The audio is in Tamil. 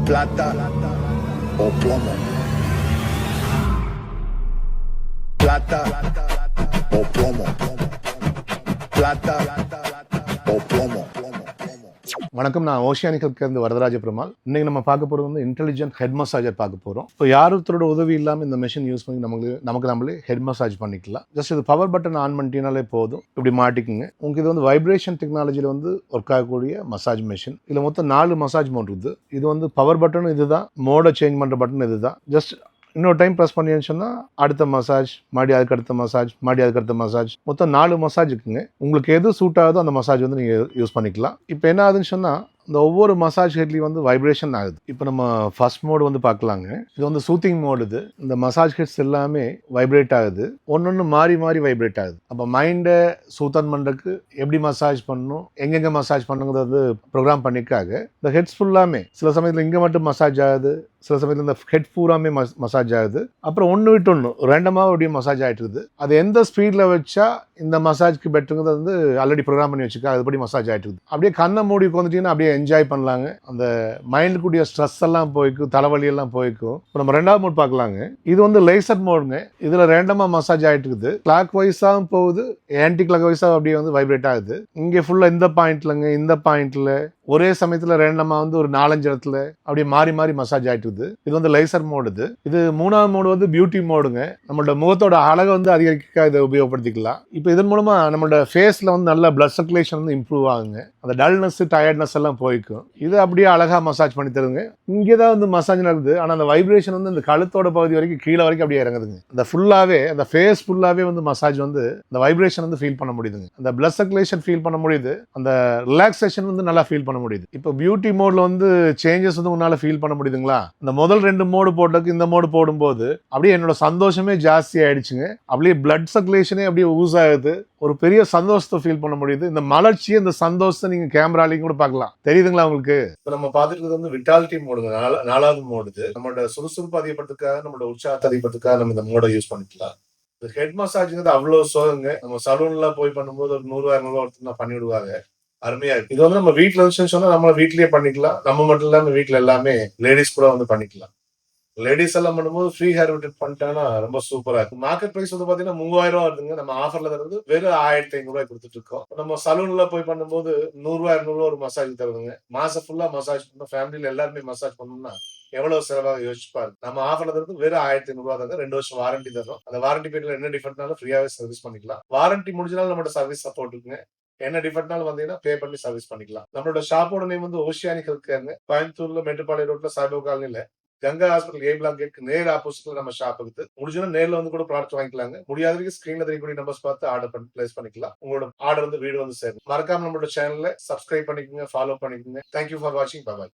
plata o plomo. Plata o plomo. Plata o plomo. வணக்கம், நான் ஓஷியானிக்கிலிருந்து வரதராஜ பெருமாள். இன்னைக்கு நம்ம பார்க்க போகிறது வந்து இன்டெலிஜென்ட் ஹெட் மசாஜர் பார்க்க போகிறோம். இப்போ யாருத்தரோட உதவி இல்லாமல் இந்த மிஷின் யூஸ் பண்ணி நமக்கு நம்மளே ஹெட் மசாஜ் பண்ணிக்கலாம். ஜஸ்ட் இது பவர் பட்டன் ஆன் பண்ணிட்டீங்கனாலே போதும். இப்படி மாட்டிக்குங்க. உங்களுக்கு இது வந்து வைப்ரேஷன் டெக்னாலஜியில் வந்து ஒர்க் ஆகக்கூடிய மசாஜ் மிஷின். இதில் மொத்தம் 4 மசாஜ் மோட் இருக்குது. இது வந்து பவர் பட்டனும் இதுதான், மோடை சேஞ்ச் பண்ணுற பட்டன் இதுதான். ஜஸ்ட் இன்னொரு டைம் ப்ரெஸ் பண்ணின்னு சொன்னால் அடுத்த மசாஜ், மறுபடியும் அதுக்கு அடுத்த மசாஜ், மறுபடியும் அதுக்கு அடுத்த மசாஜ், மொத்தம் 4 மசாஜ் இருக்குங்க. உங்களுக்கு எது சூட் ஆகுதோ அந்த மசாஜ் வந்து நீங்கள் யூஸ் பண்ணிக்கலாம். இப்போ என்ன ஆகுதுன்னு சொன்னால் இந்த ஒவ்வொரு மசாஜ் ஹெட்லையும் வந்து வைப்ரேஷன் ஆகுது. இப்போ நம்ம ஃபர்ஸ்ட் மோடு வந்து பார்க்கலாங்க. இது வந்து சூத்திங் மோடு. இது இந்த மசாஜ் ஹெட்ஸ் எல்லாமே வைப்ரேட் ஆகுது, ஒன்று மாறி மாறி வைப்ரேட் ஆகுது. அப்போ மைண்டை சூத்தன் பண்ணுறதுக்கு எப்படி மசாஜ் பண்ணணும், எங்கெங்கே மசாஜ் பண்ணுங்கிறது வந்து ப்ரோக்ராம் பண்ணிக்காக இந்த ஹெட்ஸ் ஃபுல்லாமே சில சமயத்தில் இங்கே மட்டும் மசாஜ் ஆகுது, சில சமயத்தில் இந்த ஹெட் பூராமே மசாஜ் ஆகுது. அப்புறம் ஒன்று விட்டு ஒன்று ரெண்டமாக அப்படியே மசாஜ் ஆகிட்டு இருக்குது. அது எந்த ஸ்பீடில் வச்சா இந்த மசாஜ்க்கு பெட்டருங்கிறது வந்து ஆல்ரெடி ப்ரோக்ராம் பண்ணி வச்சுக்கா, அதுபடி மசாஜ் ஆகிட்டு இருக்குது. அப்படியே கண்ணை மூடி உட்காந்துட்டீங்கன்னா அப்படியே என்ஜாய் பண்ணலாங்க. அந்த மைண்டுக்குரிய ஸ்ட்ரெஸ் எல்லாம் போய்க்கும், தலைவலி எல்லாம் போய்க்கும். இப்போ நம்ம 2வது மோட் பார்க்கலாங்க. இது வந்து லேசர் மோடுங்க. இதில் ரேண்டமாக மசாஜ் ஆகிட்டு இருக்குது. கிளாக் வைஸாகவும் போகுது, ஆன்டி கிளாக் வைஸாக அப்படியே வந்து வைப்ரேட் ஆகுது. இங்கே ஃபுல்லாக இந்த பாயிண்ட்லங்க, இந்த பாயிண்ட்ல ஒரே சமயத்தில் ரேண்டமாக வந்து ஒரு 4-5 இடத்துல அப்படியே மாறி மாறி மசாஜ் ஆகிட்டு இருக்குது. இது வந்து லேசர் மோடு. இது 3வது மோடு வந்து பியூட்டி மோடுங்க. நம்மளோட முகத்தோட அழகை வந்து அதிகரிக்க இதை உபயோகப்படுத்திக்கலாம். இப்போ இதன் மூலமா நம்மளோட ஃபேஸ்ல வந்து நல்ல பிளட் சர்க்குலேஷன் வந்து இம்ப்ரூவ் ஆகுங்க. அந்த டல்னஸ், டயர்ட்னஸ் எல்லாம் போய்க்கும். இது அப்படியே அழகா மசாஜ் பண்ணி தருங்க. இங்கே தான் வந்து மசாஜ் நடக்குது, ஆனால் அந்த வைப்ரேஷன் வந்து இந்த கழுத்தோட பகுதி வரைக்கும் கீழே வரைக்கும் அப்படியே இறங்குதுங்க. அந்த ஃபுல்லாவே அந்த ஃபேஸ் ஃபுல்லாவே வந்து மசாஜ் வந்து அந்த வைப்ரேஷன் வந்து ஃபீல் பண்ண முடியுதுங்க. அந்த பிளட் சர்க்குலேஷன் ஃபீல் பண்ண முடியுது, அந்த ரிலாக்ஸேஷன் வந்து நல்லா ஃபீல் பண்ண முடியுது. இப்போ பியூட்டி மோட்ல வந்து சேஞ்சஸ் வந்து உன்னால ஃபீல் பண்ண முடியுதுங்களா? இந்த முதல் 2 மோடு போட்டதுக்கு இந்த மோடு போடும்போது அப்படியே என்னோட சந்தோஷமே ஜாஸ்தி ஆயிடுச்சுங்க. அப்படியே பிளட் சர்க்குலேஷனே அப்படியே ஊஸ் ஆகுது. ஒரு பெரிய சந்தோஷத்தை ஃபீல் பண்ண முடியுது. இந்த மலர்ச்சியை, இந்த சந்தோஷத்தை நீங்க கேமராலையும் கூட பார்க்கலாம். தெரியுதுங்களா உங்களுக்கு? இப்போ நம்ம பார்த்துட்டு வந்து விட்டாலிட்டி மோடுங்க, 4வது மோடு. நம்மளோட சுறுசுறுப்பு அதிகப்படுத்துக்காக, நம்மளோட உற்சாகத்தை அதிகப்படுத்துக்காக நம்ம இந்த மோடை யூஸ் பண்ணிக்கலாம். இந்த ஹெட் மசாஜ்ங்கிறது அவ்வளவு சோகங்க. நம்ம சலூன்ல போய் பண்ணும்போது ஒரு 100-200 ஒருத்தர் பண்ணி விடுவாங்க. அருமையா இருக்கு. இது வந்து நம்ம வீட்டுல இருந்துச்சுன்னு சொன்னா நம்ம வீட்லயே பண்ணிக்கலாம். நம்ம மட்டும் இல்லாம வீட்டுல எல்லாமே லேடிஸ் கூட வந்து பண்ணிக்கலாம். லேடிஸ் எல்லாம் பண்ணும்போது ஃப்ரீ ஹேர் விட்டு பண்ணிட்டாங்கன்னா ரொம்ப சூப்பரா இருக்கும். மார்க்கெட் பிரைஸ் வந்து பாத்தீங்கன்னா 3000 ரூபா வருதுங்க. நம்ம ஆஃபர்ல தருது வெறும் 1500 ரூபாய் கொடுத்துட்டு இருக்கோம். நம்ம சலூன்ல போய் பண்ணும்போது 100-200 ஒரு மசாஜ் தருதுங்க. மாசம் ஃபுல்லா மசாஜ் பண்ணணும், ஃபேமிலியில எல்லாருமே மசாஜ் பண்ணணும்னா எவ்வளவு செலவாக யோசிச்சுப்பாரு. நம்ம ஆஃபர்ல தருது வெறும் 1500 ரூபா தருது. 2 வருஷம் வாரண்டி தரும். அந்த வாரண்டி பீரியட்ல என்ன டிஃபெக்ட்னாலும் ஃப்ரீயாவே சர்வீஸ் பண்ணிக்கலாம். வாரண்டி முடிஞ்சனாலும் நம்மளோட சர்வீஸ் சப்போர்ட் இருக்குங்க. என்ன டிஃபெக்ட்னாலும் வந்தீங்கன்னா பே பண்ணி சர்வீஸ் பண்ணிக்கலாம். நம்மளோட ஷாப்போட நேம் வந்து ஓஷியானிக் ஹெல்த் கேருங்க. கோயம்புத்தூர்ல மேட்டுப்பாளையம் ரோட்ல சாய்பாபா காலனில கங்கா ஹாஸ்பிட்டல் A பிளாக் கேட்க்கு நேர் ஆப்போசிட்ல நம்ம ஷாப் இருக்குது. முடிஞ்சா நேர்ல வந்து கூட ப்ராடக்ட் வாங்கிக்கலாங்க. முடியாத வரைக்கும் ஸ்கிரீன்ல தெரியக்கூடிய நம்பர்ஸ் பார்த்து ஆர்டர் பண்ணி பிளேஸ் பண்ணிக்கலாம். உங்களோட ஆர்டர் வந்து வீடு வந்து சேரும். மறக்காம நம்மளோட சேனல்ல சப்ஸ்கிரைப் பண்ணிக்கோங்க, ஃபாலோ பண்ணிக்கோங்க. தேங்க்யூ ஃபார் வாட்சிங். Bye by.